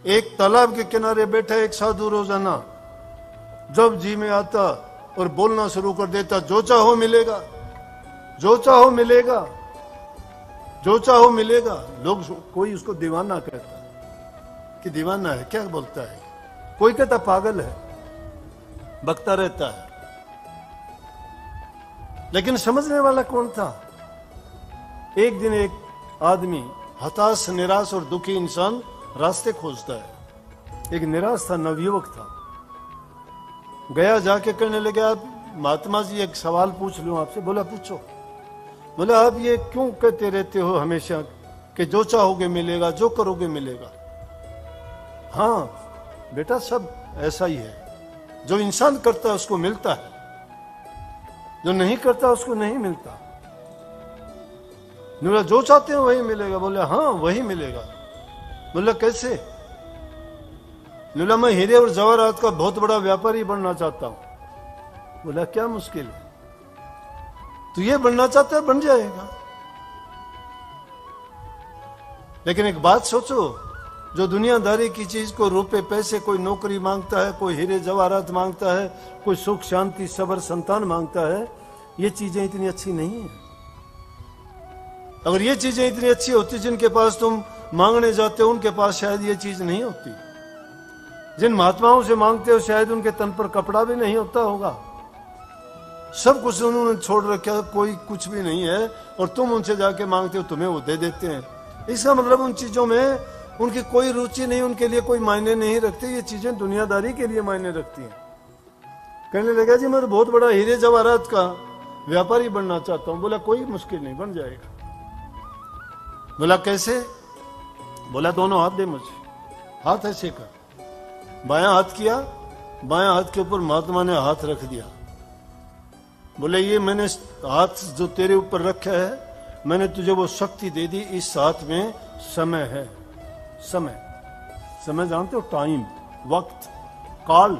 एक तालाब के किनारे बैठा एक साधु रोजाना जब जी में आता और बोलना शुरू कर देता, जो चाहो मिलेगा, जो चाहो मिलेगा, जो चाहो मिलेगा। लोग, कोई उसको दीवाना कहता कि दीवाना है, क्या बोलता है, कोई कहता पागल है, बकता रहता है। लेकिन समझने वाला कौन था? एक दिन एक आदमी, हताश, निराश और दुखी इंसान रास्ते खोजता है। एक निराश था, नवयुवक था, गया, जाके कहने लगा, महात्मा जी एक सवाल पूछ लूं आपसे? बोला पूछो। बोला आप ये क्यों कहते रहते हो हमेशा कि जो चाहोगे मिलेगा, जो करोगे मिलेगा? हाँ बेटा, सब ऐसा ही है, जो इंसान करता है उसको मिलता है, जो नहीं करता उसको नहीं मिलता। बोला जो चाहते हो वही मिलेगा? बोले हाँ वही मिलेगा। बोला कैसे? बोला मैं हीरे और जवाहरात का बहुत बड़ा व्यापारी बनना चाहता हूं। बोला क्या मुश्किल है, तू ये बनना चाहता है, बन जाएगा। लेकिन एक बात सोचो, जो दुनियादारी की चीज को, रुपए पैसे, कोई नौकरी मांगता है, कोई हीरे जवाहरात मांगता है, कोई सुख शांति सबर संतान मांगता है, ये चीजें इतनी अच्छी नहीं है। अगर ये चीजें इतनी अच्छी होती जिनके पास तुम मांगने जाते हो, उनके पास शायद ये चीज नहीं होती। जिन महात्माओं से मांगते हो शायद उनके तन पर कपड़ा भी नहीं होता होगा, सब कुछ उन्होंने छोड़ रखा, कोई कुछ भी नहीं है, और तुम उनसे जाके मांगते हो, तुम्हें वो दे देते हैं। इसका मतलब उन चीजों में उनकी कोई रुचि नहीं, उनके लिए कोई मायने नहीं रखते। ये चीजें दुनियादारी के लिए मायने रखती हैं। कहने लगा जी मैं बहुत बड़ा हीरे जवाहरात का व्यापारी बनना चाहता हूं। बोला कोई मुश्किल नहीं, बन जाएगा। बोला कैसे? बोला दोनों हाथ दे मुझे। हाथ ऐसे कर। बायां हाथ किया, बायां हाथ के ऊपर महात्मा ने हाथ रख दिया। बोले ये मैंने हाथ जो तेरे ऊपर रखा है, मैंने तुझे वो शक्ति दे दी। इस हाथ में समय है। समय, समय जानते हो? टाइम, वक्त, काल।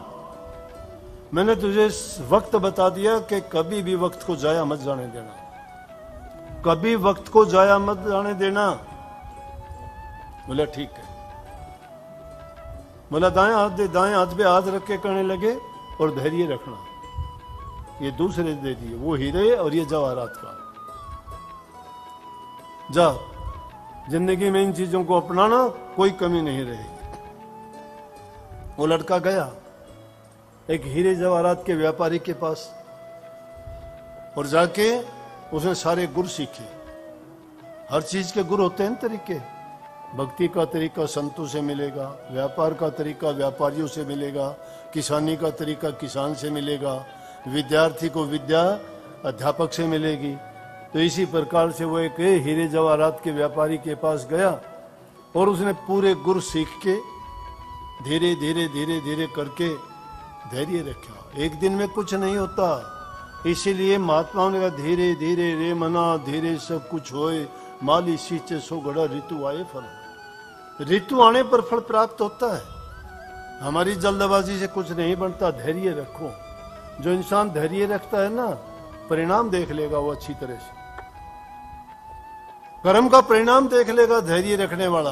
मैंने तुझे वक्त बता दिया कि कभी भी वक्त को जाया मत जाने देना, कभी वक्त को जाया मत जाने देना। बोला ठीक है। बोला दाएं हाथ दे। दाएं हाथ पे हाथ रख के करने लगे और धैर्य रखना। ये दूसरे दे दिए, वो हीरे और ये जवाहरात का। जा जिंदगी में इन चीजों को अपनाना, कोई कमी नहीं रहेगी। वो लड़का गया एक हीरे जवाहरात के व्यापारी के पास और जाके उसने सारे गुर सीखे। हर चीज के गुर होते हैं तरीके। भक्ति का तरीका संतों से मिलेगा, व्यापार का तरीका व्यापारियों से मिलेगा, किसानी का तरीका किसान से मिलेगा, विद्यार्थी को विद्या अध्यापक से मिलेगी। तो इसी प्रकार से वो एक हीरे जवाहरात के व्यापारी के पास गया और उसने पूरे गुर सीख के धीरे धीरे धीरे धीरे करके धैर्य रखा। एक दिन में कुछ नहीं होता, इसीलिए महात्माओं ने कहा धीरे धीरे रे मना, धीरे सब कुछ होए, माली सींचे सो गड़ा, ऋतु आए फल। ऋतु आने पर फल प्राप्त होता है। हमारी जल्दबाजी से कुछ नहीं बनता। धैर्य रखो। जो इंसान धैर्य रखता है ना, परिणाम देख लेगा वो अच्छी तरह से। कर्म का परिणाम देख लेगा धैर्य रखने वाला।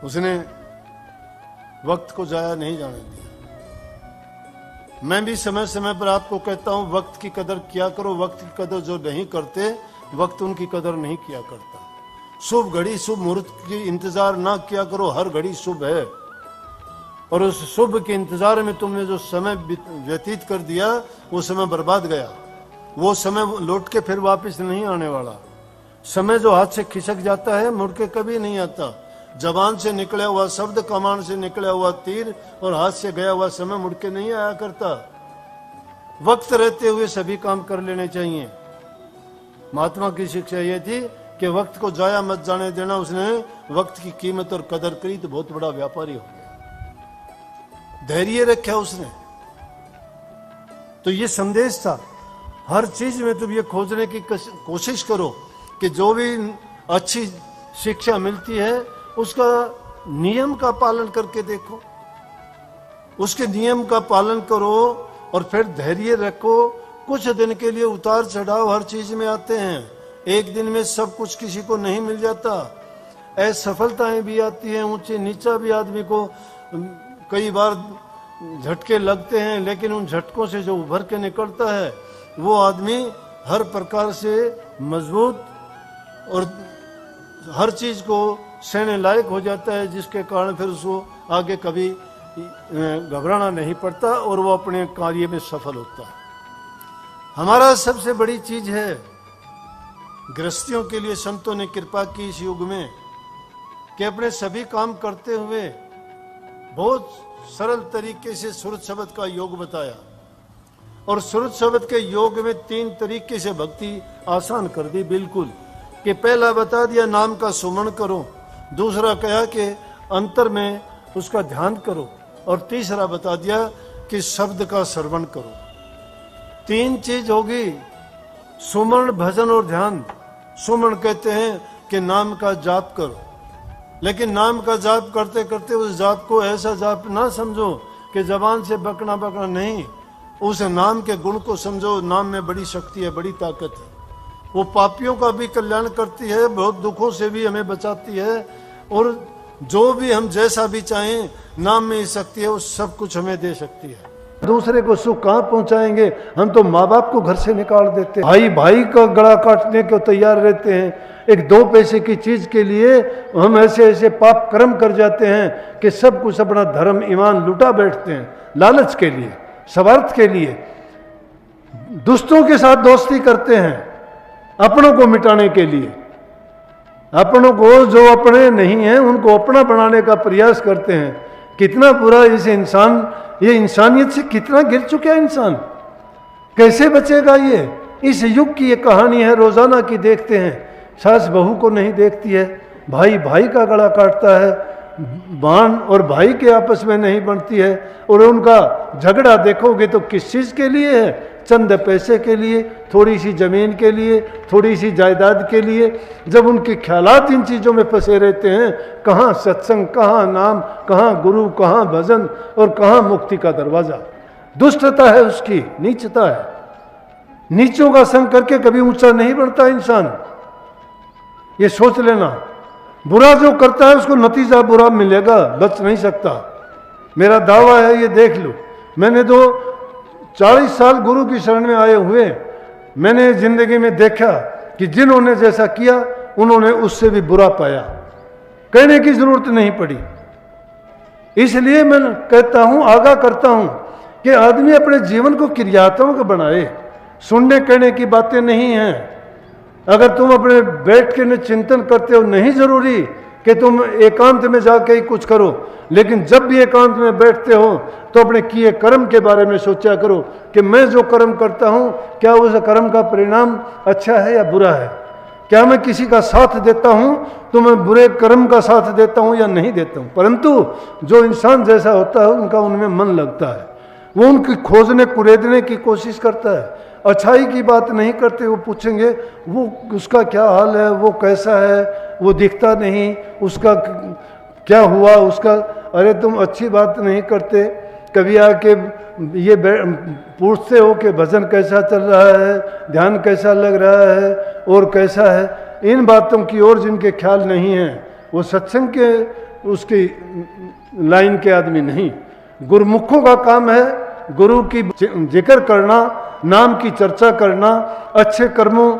उसने वक्त को जाया नहीं जाने दिया। मैं भी समय समय पर आपको कहता हूं वक्त की कदर किया करो। वक्त की कदर जो नहीं करते, वक्त उनकी कदर नहीं किया करता। शुभ घड़ी शुभ मुहूर्त की इंतजार ना किया करो, हर घड़ी शुभ है। और उस शुभ के इंतजार में तुमने जो समय व्यतीत कर दिया, वो समय बर्बाद गया। वो समय लौट के फिर वापस नहीं आने वाला। समय जो हाथ से खिसक जाता है, मुड़ के कभी नहीं आता। जबान से निकला हुआ शब्द, कमान से निकला हुआ तीर और हाथ से गया हुआ समय मुड़ के नहीं आया करता। वक्त रहते हुए सभी काम कर लेने चाहिए। महात्मा की शिक्षा यह थी कि वक्त को जाया मत जाने देना। उसने वक्त की कीमत और कदर करी तो बहुत बड़ा व्यापारी हो गया। धैर्य रखा उसने। तो ये संदेश था। हर चीज में तुम ये खोजने की कोशिश करो कि जो भी अच्छी शिक्षा मिलती है उसका नियम का पालन करके देखो, उसके नियम का पालन करो और फिर धैर्य रखो। कुछ दिन के लिए उतार चढ़ाव हर चीज में आते हैं। एक दिन में सब कुछ किसी को नहीं मिल जाता। असफलताएं भी आती हैं, ऊंचे नीचा भी आदमी को कई बार झटके लगते हैं, लेकिन उन झटकों से जो उभर के निकलता है वो आदमी हर प्रकार से मजबूत और हर चीज को सहने लायक हो जाता है, जिसके कारण फिर उसको आगे कभी घबराना नहीं पड़ता और वो अपने कार्य में सफल होता है। हमारा सबसे बड़ी चीज है, गृहस्थियों के लिए संतों ने कृपा की इस युग में कि अपने सभी काम करते हुए बहुत सरल तरीके से सुरत शब्द का योग बताया, और सुरत शब्द के योग में 3 तरीके से भक्ति आसान कर दी बिल्कुल। कि पहला बता दिया नाम का सुमन करो, दूसरा कहा कि अंतर में उसका ध्यान करो, और तीसरा बता दिया कि शब्द का श्रवण करो। 3 चीज होगी, सुमन, भजन और ध्यान। सुमन कहते हैं कि नाम का जाप करो, लेकिन नाम का जाप करते करते उस जाप को ऐसा जाप ना समझो कि जबान से बकना बकना नहीं, उस नाम के गुण को समझो। नाम में बड़ी शक्ति है, बड़ी ताकत है, वो पापियों का भी कल्याण करती है, बहुत दुखों से भी हमें बचाती है, और जो भी हम जैसा भी चाहें नाम में ही शक्ति है, वो सब कुछ हमें दे सकती है। दूसरे को सुख कहाँ पहुंचाएंगे, हम तो माँ बाप को घर से निकाल देते हैं, भाई भाई का गला काटने को तैयार रहते हैं, एक 2 पैसे की चीज के लिए हम ऐसे ऐसे पाप कर्म कर जाते हैं कि सब कुछ अपना धर्म ईमान लुटा बैठते हैं, लालच के लिए, स्वार्थ के लिए। दुष्टों के साथ दोस्ती करते हैं अपनों को मिटाने के लिए, अपनों को जो अपने नहीं हैं उनको अपना बनाने का प्रयास करते हैं। कितना बुरा इस इंसान, ये इंसानियत से कितना गिर चुका है इंसान, कैसे बचेगा ये? इस युग की ये कहानी है, रोजाना की देखते हैं। सास बहू को नहीं देखती है, भाई भाई का गला काटता है, बहन और भाई के आपस में नहीं बनती है, और उनका झगड़ा देखोगे तो किस चीज के लिए है? चंद पैसे के लिए, थोड़ी सी जमीन के लिए, थोड़ी सी जायदाद के लिए। जब उनके ख्यालात इन चीजों में फंसे रहते हैं, कहाँ सत्संग, कहाँ नाम, कहाँ गुरु, कहाँ भजन और कहाँ मुक्ति का दरवाजा। दुष्टता है उसकी, नीचता है। नीचों का संग करके कभी ऊंचा नहीं बढ़ता इंसान, ये सोच लेना। बुरा जो करता है उसको नतीजा बुरा मिलेगा, बच नहीं सकता। मेरा दावा है, ये देख लो। मैंने तो 40 साल गुरु की शरण में आए हुए मैंने जिंदगी में देखा कि जिन्होंने जैसा किया उन्होंने उससे भी बुरा पाया, कहने की जरूरत नहीं पड़ी। इसलिए मैं कहता हूं, आगाह करता हूं कि आदमी अपने जीवन को क्रियात्मक बनाए, सुनने कहने की बातें नहीं हैं। अगर तुम अपने बैठ के चिंतन करते हो, नहीं जरूरी कि तुम एकांत में जाके ही कुछ करो, लेकिन जब भी एकांत में बैठते हो तो अपने किए कर्म के बारे में सोचा करो कि मैं जो कर्म करता हूं, क्या उस कर्म का परिणाम अच्छा है या बुरा है? क्या मैं किसी का साथ देता हूं तो मैं बुरे कर्म का साथ देता हूं या नहीं देता हूं? परंतु जो इंसान जैसा होता है उनका उनमें मन लगता है, वो उनकी खोजने कुरेदने की कोशिश करता है। अच्छाई की बात नहीं करते, वो पूछेंगे वो उसका क्या हाल है, वो कैसा है, वो दिखता नहीं, उसका क्या हुआ उसका। अरे तुम अच्छी बात नहीं करते, कभी आके ये पूछते हो कि भजन कैसा चल रहा है, ध्यान कैसा लग रहा है और कैसा है। इन बातों की ओर जिनके ख्याल नहीं है वो सत्संग के उसकी लाइन के आदमी नहीं। गुरुमुखों का काम है गुरु की जिक्र करना, नाम की चर्चा करना, अच्छे कर्मों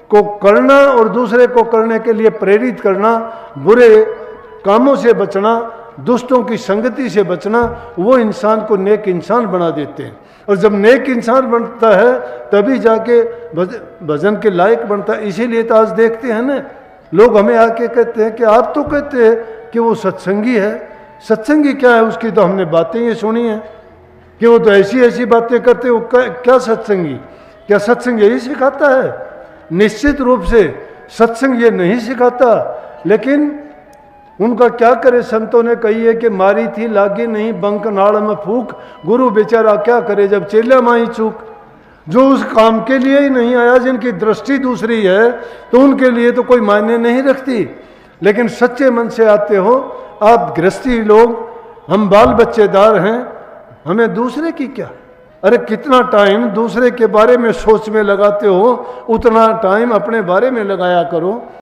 को करना और दूसरे को करने के लिए प्रेरित करना, बुरे कामों से बचना, दुष्टों की संगति से बचना। वो इंसान को नेक इंसान बना देते हैं, और जब नेक इंसान बनता है तभी जाके भजन के लायक बनता है। इसीलिए तो आज देखते हैं ना, लोग हमें आके कहते हैं कि आप तो कहते हैं कि वो सत्संगी है। सत्संगी क्या है? उसकी तो हमने बातें ये सुनी है कि वो तो ऐसी ऐसी बातें करते, वो क्या सत्संगी? क्या सत्संग यही सिखाता है? निश्चित रूप से सत्संग ये नहीं सिखाता, लेकिन उनका क्या करे। संतों ने कही है कि मारी थी लागी नहीं बंक नाड़ में फूक, गुरु बेचारा क्या करे जब चेला माई चूक। जो उस काम के लिए ही नहीं आया, जिनकी दृष्टि दूसरी है, तो उनके लिए तो कोई मायने नहीं रखती। लेकिन सच्चे मन से आते हो आप, गृहस्थी लोग, हम बाल बच्चेदार हैं, हमें दूसरे की क्या। अरे कितना टाइम दूसरे के बारे में सोच में लगाते हो, उतना टाइम अपने बारे में लगाया करो।